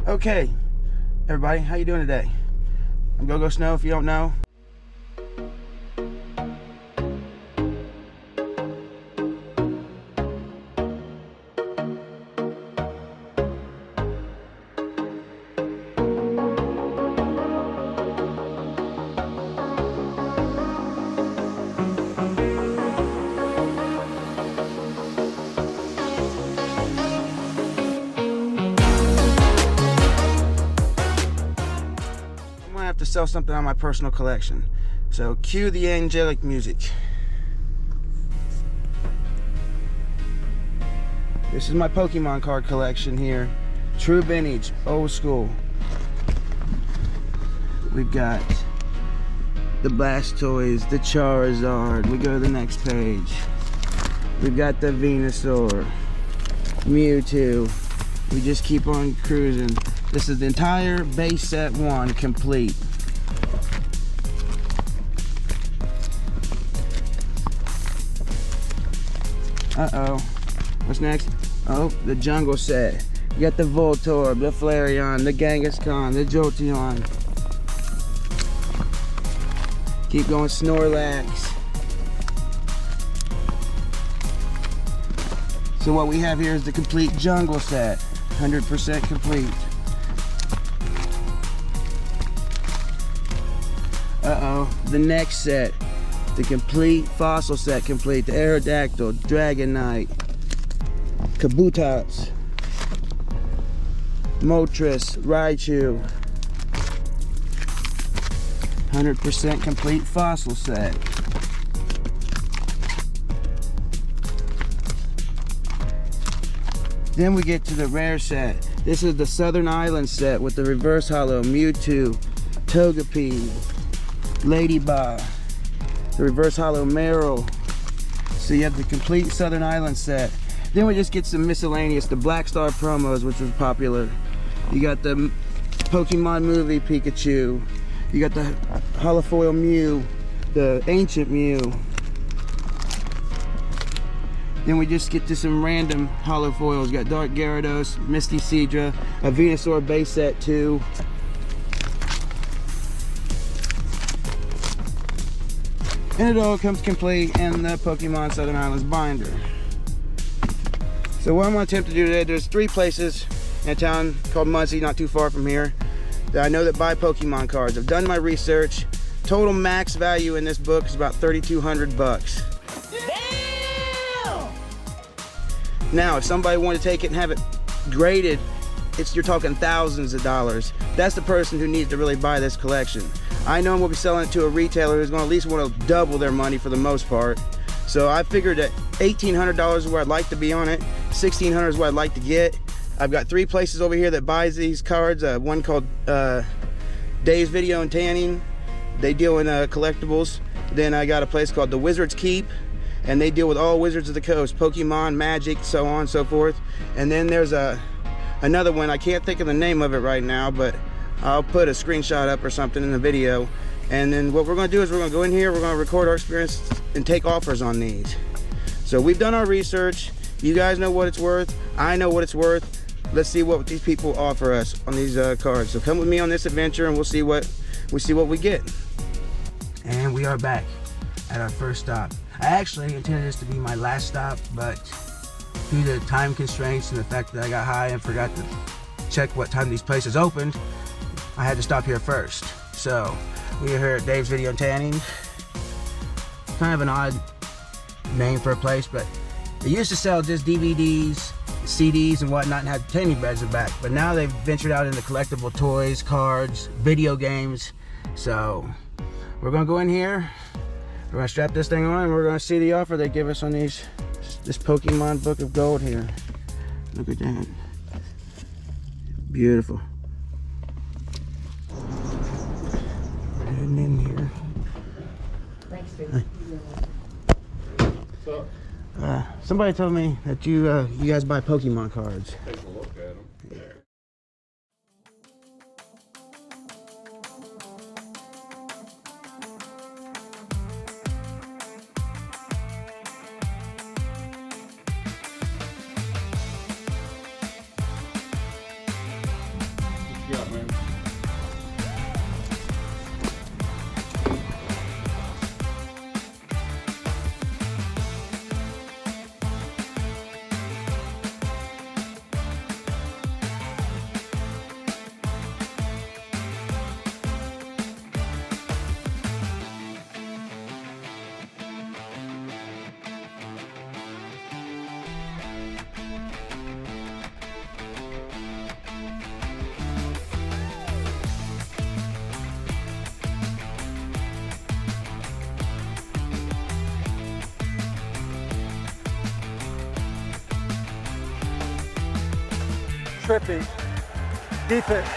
Okay, everybody, how you doing today? I'm Go Snow, if you don't know. To sell something on my personal collection, so cue the angelic music. This is my Pokemon card collection here, true vintage, old school. We've got the Blastoise, the Charizard. We go to the next page. We've got the Venusaur, Mewtwo. We just keep on cruising. This is the entire base set 1 complete. Uh-oh. What's next? Oh, the jungle set. You got the Voltorb, the Flareon, the Kangaskhan, the Jolteon. Keep going, Snorlax. So what we have here is the complete jungle set. 100% complete. Uh-oh. The next set. The complete fossil set complete. The Aerodactyl, Dragonite, Kabutops, Moltres, Raichu. 100% complete fossil set. Then we get to the rare set. This is the Southern Island set with the reverse holo Mewtwo, Togepi, Ladybug, the reverse holo Meryl. So you have the complete Southern Island set. Then we just get some miscellaneous, the Black Star promos, which was popular. You got the Pokemon movie Pikachu. You got the holofoil Mew, the ancient Mew. Then we just get to some random holofoils. You got Dark Gyarados, Misty Seadra, a Venusaur base set 2. And it all comes complete in the Pokemon Southern Islands binder. So what I'm going to attempt to do today, there's 3 places in a town called Muncie, not too far from here, that I know that buy Pokemon cards. I've done my research. Total max value in this book is about $3,200. Damn! Now, if somebody wanted to take it and have it graded, you're talking thousands of dollars. That's the person who needs to really buy this collection. I know I'm going to be selling it to a retailer who's going to at least want to double their money for the most part. So I figured that $1,800 is where I'd like to be on it. $1,600 is what I'd like to get. I've got 3 places over here that buys these cards. One called Dave's Video and Tanning. They deal in collectibles. Then I got a place called the Wizard's Keep, and they deal with all Wizards of the Coast, Pokemon, Magic, so on and so forth. And then there's another one, I can't think of the name of it right now, but I'll put a screenshot up or something in the video. And then what we're going to do is we're going to go in here, we're going to record our experience and take offers on these. So we've done our research. You guys know what it's worth. I know what it's worth. Let's see what these people offer us on these cards. So come with me on this adventure and we'll see what we get. And we are back at our first stop. I actually intended this to be my last stop, but due to time constraints and the fact that I got high and forgot to check what time these places opened, I had to stop here first. So we are here at Dave's Video and Tanning. Kind of an odd name for a place, but they used to sell just DVDs, CDs and whatnot and had tanning beds in the back, but now they've ventured out into collectible toys, cards, video games. So we're gonna go in here, we're gonna strap this thing on, and we're gonna see the offer they give us on this Pokemon Book of Gold here. Look at that, beautiful. We're heading in here. Thanks, dude. So, Somebody told me that you guys buy Pokemon cards. take a look at them. tripping. Defense.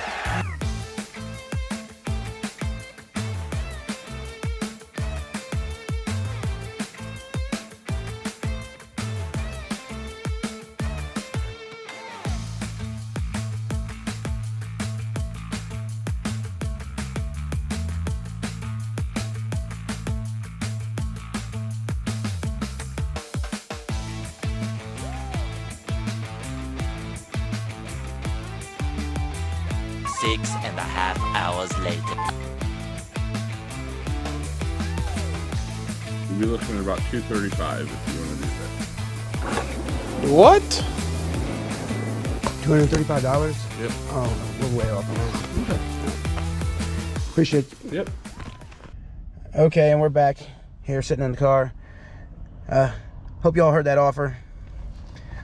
Six and a half hours later. You'll be looking at about $235 if you want to do that. What? $235? Yep. Oh, we're way off on this. Appreciate it. Yep. Okay, and we're back here sitting in the car. Hope y'all heard that offer.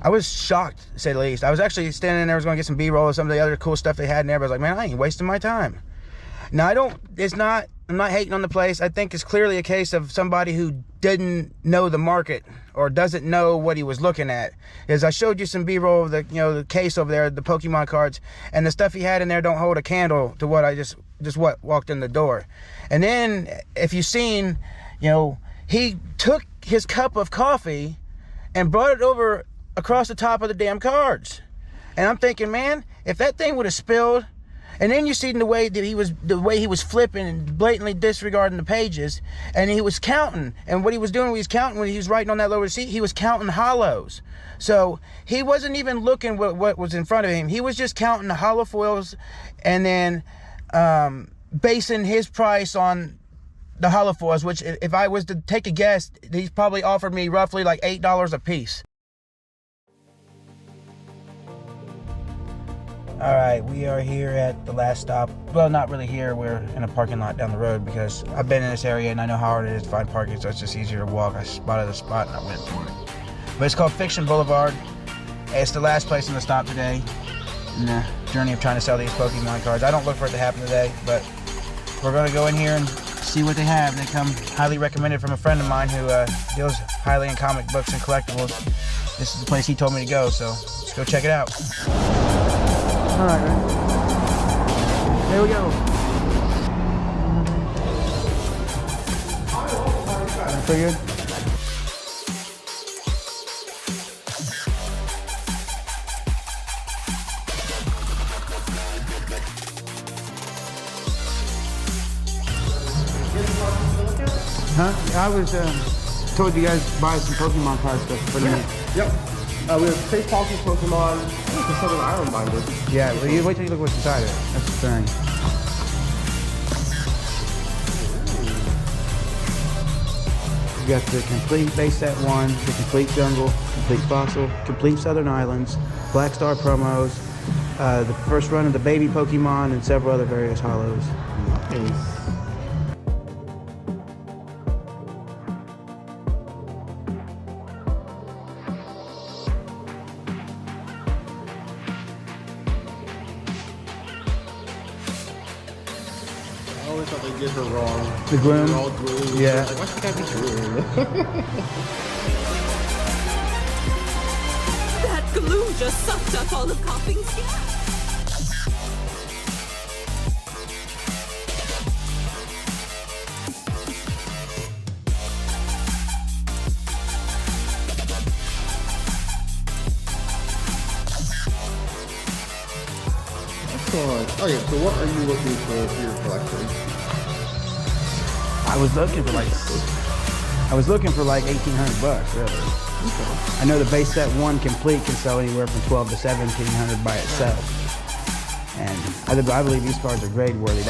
I was shocked, to say the least. I was actually standing in there, I was going to get some B-roll or some of the other cool stuff they had in there, but I was like, man, I ain't wasting my time. Now, I'm not hating on the place. I think it's clearly a case of somebody who didn't know the market or doesn't know what he was looking at. As I showed you some B-roll of the case over there, the Pokemon cards, and the stuff he had in there don't hold a candle to what I just walked in the door. And then, if you've seen, he took his cup of coffee and brought it over across the top of the damn cards. And I'm thinking, man, if that thing would have spilled, and then you see the way he was flipping and blatantly disregarding the pages, and he was counting, and what he was doing when he was writing on that lower receipt, he was counting hollows. So he wasn't even looking what was in front of him. He was just counting the hollow foils and then basing his price on the hollow foils, which if I was to take a guess, he's probably offered me roughly like $8 a piece. All right, we are here at the last stop. Well, not really here. We're in a parking lot down the road because I've been in this area and I know how hard it is to find parking, so it's just easier to walk. I spotted a spot and I went for it. But it's called Fiction Boulevard. It's the last place on the stop today in the journey of trying to sell these Pokemon cards. I don't look for it to happen today, but we're going to go in here and see what they have. They come highly recommended from a friend of mine who deals highly in comic books and collectibles. This is the place he told me to go, so let's go check it out. All right, here we go. Pretty good. Huh? I was told you guys buy some Pokemon card stuff for me. Yep. We have Face Palsy, Pokemon, the Southern Iron Binder. Yeah, well, you wait till you look what's inside it. That's the thing. You got the complete base set 1, the complete jungle, complete fossil, complete Southern Islands, Black Star promos, the first run of the baby Pokemon, and several other various hollows. Nice. I always thought they did her wrong. The groom? They're all groomed. Yeah. Like, why should I be groomed? That glue just sucked up all of Coughing's gas. Excellent. Okay, so what are you looking for your collection? I was looking for like $1,800 really. Okay. I know the base set 1 complete can sell anywhere from $1,200 to $1,700 by itself. And I believe these cards are grade worthy.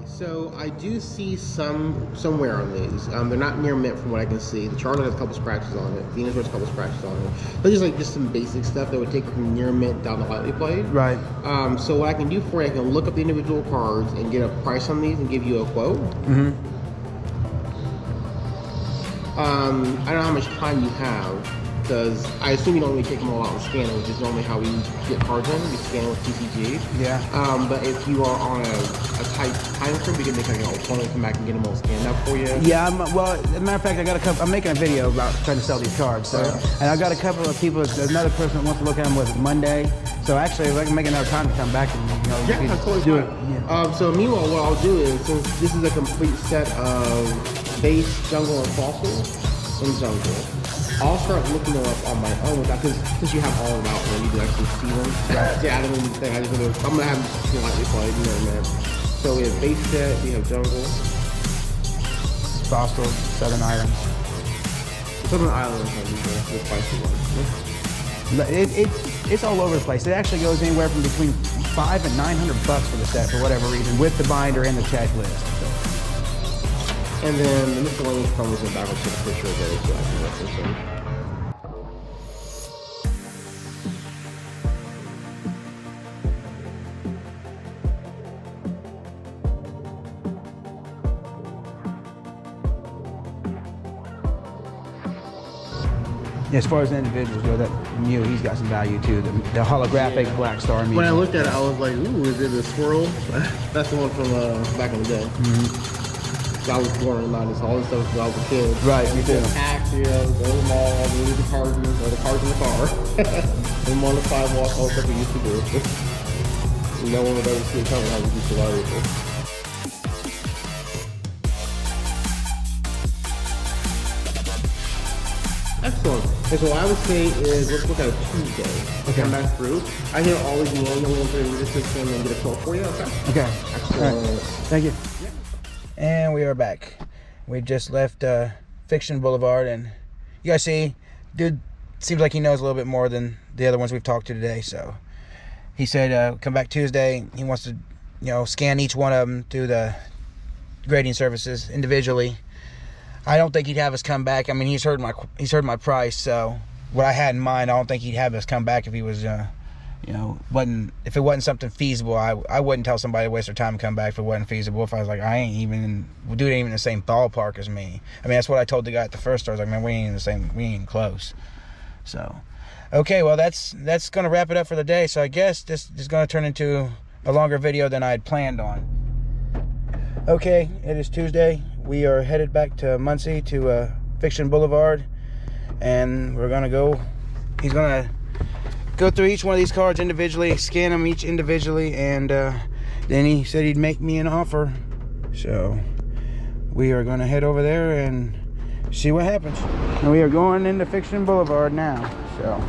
So I do see some wear on these. They're not near mint from what I can see. The Charlotte has a couple scratches on it. Venus has a couple scratches on it. But just some basic stuff that would take it from near mint down to lightly played. Right. So what I can do for you, I can look up the individual cards and get a price on these and give you a quote. Mm-hmm. I don't know how much time you have. because I assume you don't really take them all out and scan them, which is normally how we get cards in. We scan with TCG. Yeah. But if you are on a tight time frame, we can make like an alternate, come back and get them all scanned up for you. Yeah, well, as a matter of fact, I got a couple. I'm making a video about trying to sell these cards. So, and I've got a couple of people. There's another person that wants to look at them with Monday. So actually, if I can make another time to come back and Yeah, that's totally do fine. it. Yeah. So meanwhile, what I'll do is, since this is a complete set of base, jungle, and fossil in jungle, I'll start looking them up on my own without, because since you have all of them out there, you can actually see them. Right. Yeah, I don't even think I'm gonna have them slightly played, you know what I mean? So we have base set, we have jungle, Fossil, Southern Islands. Southern Islands have the spicy ones. It's all over the place. It actually goes anywhere from between $500 and $900 for the set for whatever reason, with the binder and the checklist. So. And then the miscellaneous comes in back to the picture of those, so I can reference them. As far as the individuals go, that Mew, he's got some value too. The holographic Black Star Mew. When I looked at it, I was like, ooh, is it a swirl? That's the one from back in the day. I was born in '90s, so all this stuff was when I was a kid. Right, me too. Axios, those all, the cards, or the cards in the car. Them on the sidewalk, all the stuff we used to do. No one would ever see it coming how we used to love it. Excellent. And so what I would say is, let's look at a Tuesday. Okay. Come back through. I hit all these manual through the system and get a quote for you, okay? Okay. Excellent. Right. Thank you. And we are back. We just left Fiction Boulevard, and you guys see, dude seems like he knows a little bit more than the other ones we've talked to today. So he said, come back Tuesday. He wants to, scan each one of them through the grading services individually. I don't think he'd have us come back. I mean, he's heard my price. So what I had in mind, I don't think he'd have us come back if he was, if it wasn't something feasible. I wouldn't tell somebody to waste their time and come back if it wasn't feasible. If I was like, I ain't even in the same ballpark as me. I mean, that's what I told the guy at the first store. I was like, man, we ain't even close. So, okay, well, that's gonna wrap it up for the day. So I guess this is gonna turn into a longer video than I had planned on. Okay, it is Tuesday. We are headed back to Muncie to Fiction Boulevard, and we're gonna go. He's gonna go through each one of these cards individually, scan them each individually, and then he said he'd make me an offer. So we are gonna head over there and see what happens. And we are going into Fiction Boulevard now. So.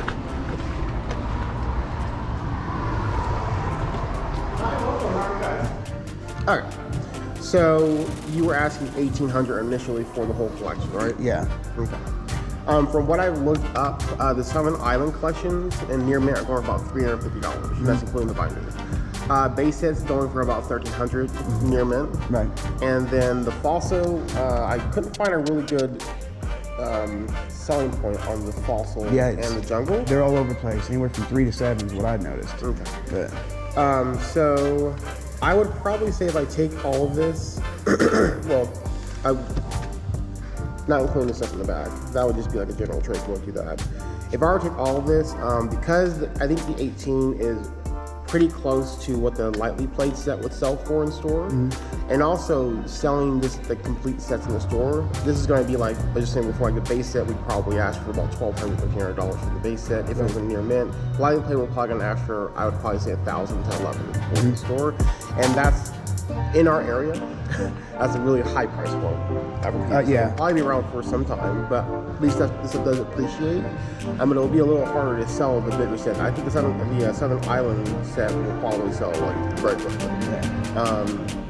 All right. So you were asking $1,800 initially for the whole collection, right? Yeah. Okay. From what I've looked up, the Southern Island collections and near mint are going for about $350, and that's including the binder. Base sets going for about $1,300 near mint. Right. And then the fossil, I couldn't find a really good selling point on the fossil and the jungle. They're all over the place. Anywhere from 3 to 7 is what I noticed. Okay. But so I would probably say if I take all of this, well, not including the stuff in the bag, that would just be like a general trade going through that. If I were to take all of this, because I think the 18 is pretty close to what the lightly played set would sell for in store, and also selling the complete sets in the store, this is going to be like I was just saying before, like the base set, we'd probably ask for about $1,200, $1,500 for the base set if it was a near mint. Lightly played, we're probably going to ask for, I would probably say $1,000 to $1,100 for the store, and that's in our area. That's a really high price point. yeah. It'll probably be around for some time, but at least this does appreciate. But it'll be a little harder to sell the bigger set. I think the Southern Island set will probably sell like very quickly.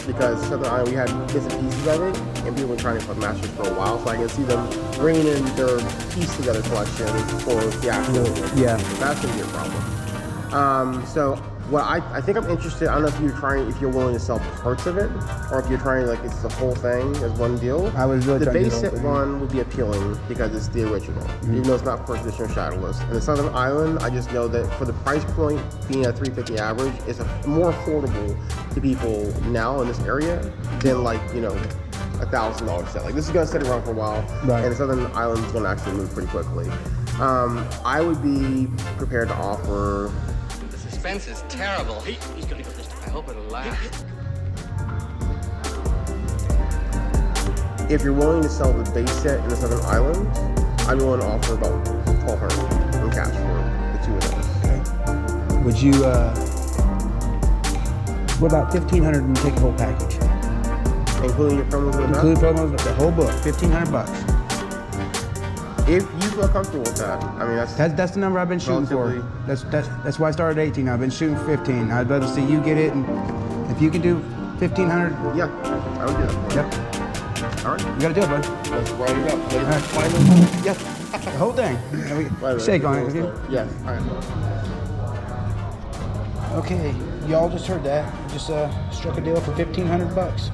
Because Southern Island, we had bits and pieces of it, and people were trying to put masters for a while, so I can see them bringing in their piece together collection for the actual. Yeah. That's gonna be a problem. So what I think I'm interested, I don't know if you're willing to sell parts of it, or if you're trying like it's the whole thing as one deal. I was really the trying to base set one would be appealing because it's the original, even though it's not first edition or Shadowless. And the Southern Island, I just know that for the price point being a $350 average, it's more affordable to people now in this area than like $1,000 set. Like this is gonna sit around for a while, right. And the Southern Island is gonna actually move pretty quickly. I would be prepared to offer. The suspense is terrible. He's gonna go this time. I hope it'll last. If you're willing to sell the base set in the Southern Island, I'm willing to offer about $1,200 in cash for the two of those. Okay. Would you, what about $1,500 and take the whole package? Including your promos and Include promos with the whole book, $1,500. If you feel comfortable with that, I mean That's the number I've been shooting for. That's why I started at 18. I've been shooting for 15. I'd rather see you get it, and if you can do 1,500. Yeah, I would do that for you. Yep. All right. You gotta do it, bud. Let's write it up. All right. Finally. Yep. The whole thing. Shake on it with you. Yes. All right. Okay, y'all just heard that. Just struck a deal for $1,500,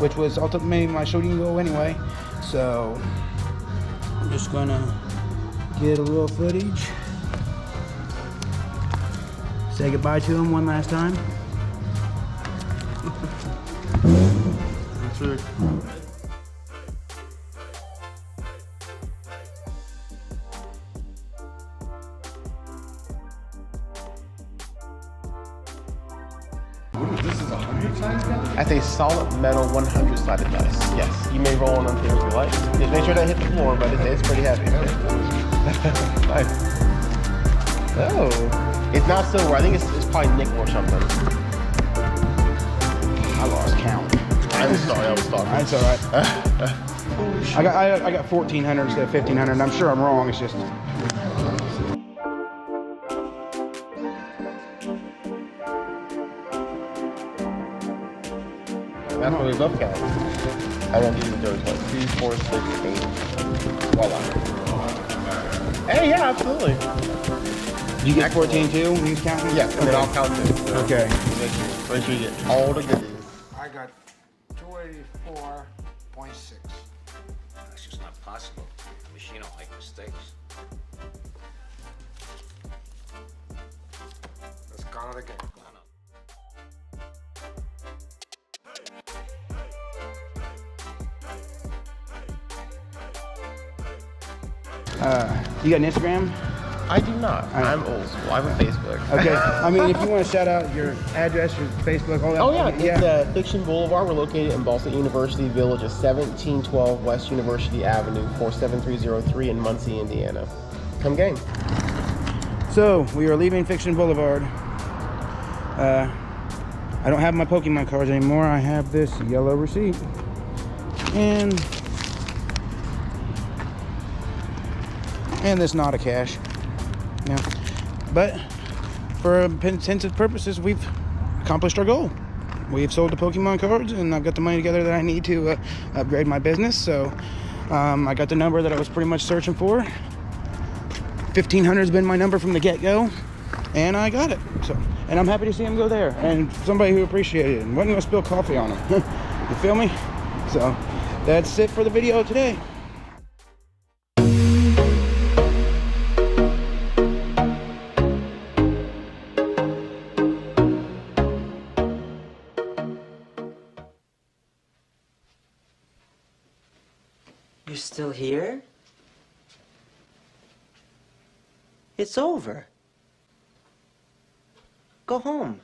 which was ultimately my shooting goal anyway. So I'm just gonna get a little footage. Say goodbye to him one last time. Sure. That's a solid metal 100-sided dice. Yes, you may roll on them if you like. Just make sure they hit the floor, but it's pretty heavy. Nice. Oh, it's not silver. I think it's probably nickel or something. I lost count. I'm sorry, I was talking. That's all right. I got 1,400 instead of 1,500. I'm sure I'm wrong. It's just. That's what we both got. I won't give you those. What? 2, 4, 6, 8. Voila. Hey, yeah, absolutely. Did you get 14 too when you was counting? Yeah, and then I'll count it. Okay. Make sure you get all the goodies. I got 284.6. That's just not possible. The machine don't make mistakes. Let's count it again. You got an Instagram? I do not. I'm old school. I have a Facebook. Okay. I mean, if you want to shout out your address, your Facebook, all that. Oh yeah, it's Fiction Boulevard. We're located in Ball State University Village at 1712 West University Avenue, 47303 in Muncie, Indiana. Come game. So we are leaving Fiction Boulevard. I don't have my Pokemon cards anymore. I have this yellow receipt. And this not a cash. Yeah. But for intensive purposes, we've accomplished our goal. We've sold the Pokemon cards, and I've got the money together that I need to upgrade my business. So I got the number that I was pretty much searching for. 1,500 has been my number from the get-go, and I got it. So, and I'm happy to see him go there, and somebody who appreciated it and wasn't gonna spill coffee on him. You feel me? So that's it for the video today. You're still here? It's over. Go home.